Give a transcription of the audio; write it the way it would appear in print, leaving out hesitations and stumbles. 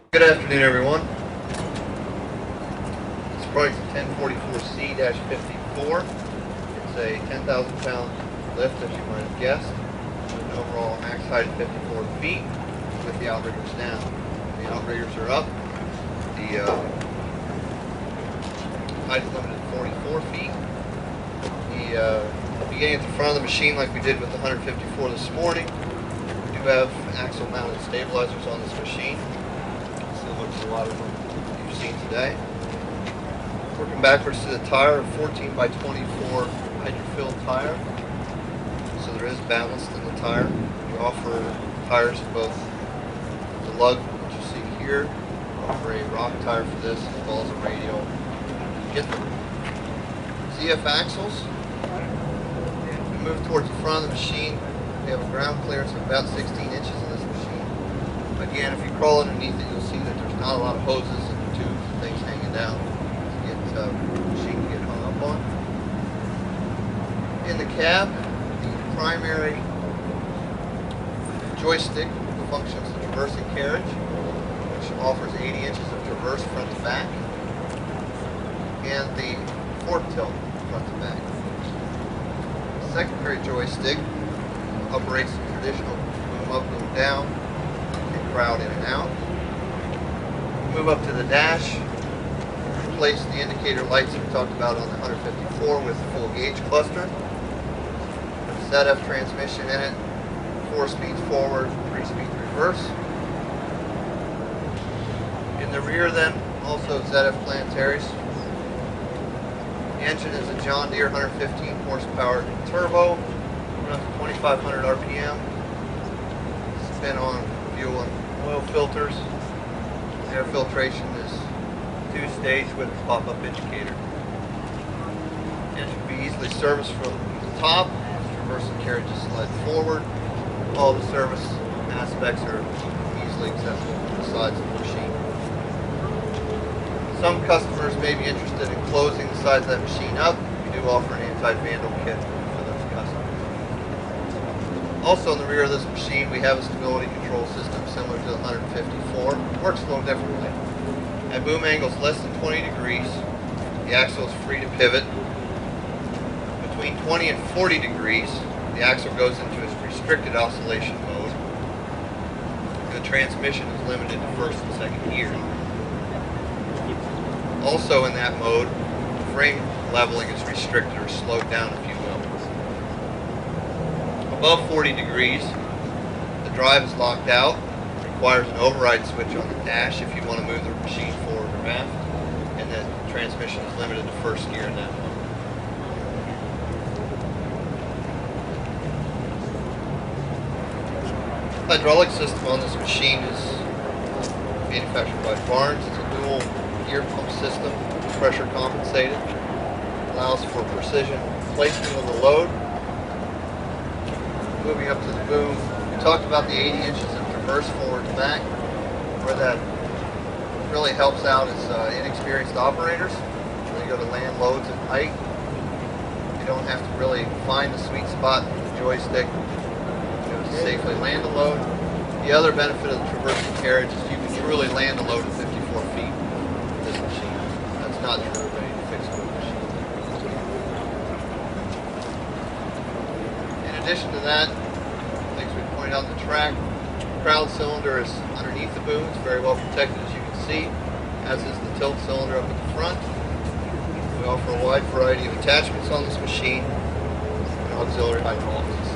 Good afternoon, everyone. This product's a 1044C-54. It's a 10,000 pound lift, as you might have guessed, with an overall max height of 54 feet with the outriggers down. The outriggers are up. The height is limited to 44 feet. Beginning at the front of the machine, like we did with the 154 this morning, we do have axle mounted stabilizers on this machine, similar to a lot of them you've seen today. Working backwards to the tire, a 14 by 24 hydro-filled tire, so there is ballast in the tire. We offer tires of both the lug, which you see here. We offer a rock tire for this, as well as a radial. Get the ZF axles. We move towards the front of the machine. We have a ground clearance of about 16 inches in this machine. Again, if you crawl underneath it, you'll see that there's not a lot of hoses and tubes and things hanging down to get the machine to get hung up on. In the cab, the primary joystick functions the traversing carriage, which offers 80 inches of traverse front to back, and the fork tilt front to back. The secondary joystick operates the traditional boom up, boom down, and crowd in and out. Move up to the dash, replace the indicator lights that we talked about on the 154 with the full gauge cluster. ZF transmission in it, 4 speeds forward, 3 speeds reverse. In the rear then, also ZF planetaries. The engine is a John Deere 115 horsepower turbo, runs at 2,500 RPM. Spin on fuel and oil filters. Air filtration is 2-stage with a pop-up indicator. Engine can be easily serviced from the top. Traversing carriages slide forward. All the service aspects are easily accessible from the sides of the machine. Some customers may be interested in closing the sides of that machine up. We do offer an anti-vandal kit for those customers. Also in the rear of this machine, we have a stability control system similar to the 154. It works a little differently. At boom angles less than 20 degrees, the axle is free to pivot. Between 20 and 40 degrees, the axle goes into its restricted oscillation mode. The transmission is limited to first and second gear. Also in that mode, frame leveling is restricted or slowed down, if you will. Above 40 degrees, the drive is locked out. It requires an override switch on the dash if you want to move the machine forward or aft, and the transmission is limited to first gear in that mode. The hydraulic system on this machine is manufactured by Barnes. It's a dual gear pump system, pressure compensated. Allows for precision placement of the load. Moving up to the boom, we talked about the 80 inches of traverse forward to back. Where that really helps out is inexperienced operators. When you go to land loads at height, you don't have to really find the sweet spot with the joystick to safely land a load. The other benefit of the traversing carriage is you can truly land a load at 54 feet with this machine. That's not true of any fixed wheel machine. In addition to that, things we point out on the track, the crowd cylinder is underneath the boom. It's very well protected, as you can see, as is the tilt cylinder up at the front. We offer a wide variety of attachments on this machine and auxiliary hydraulics.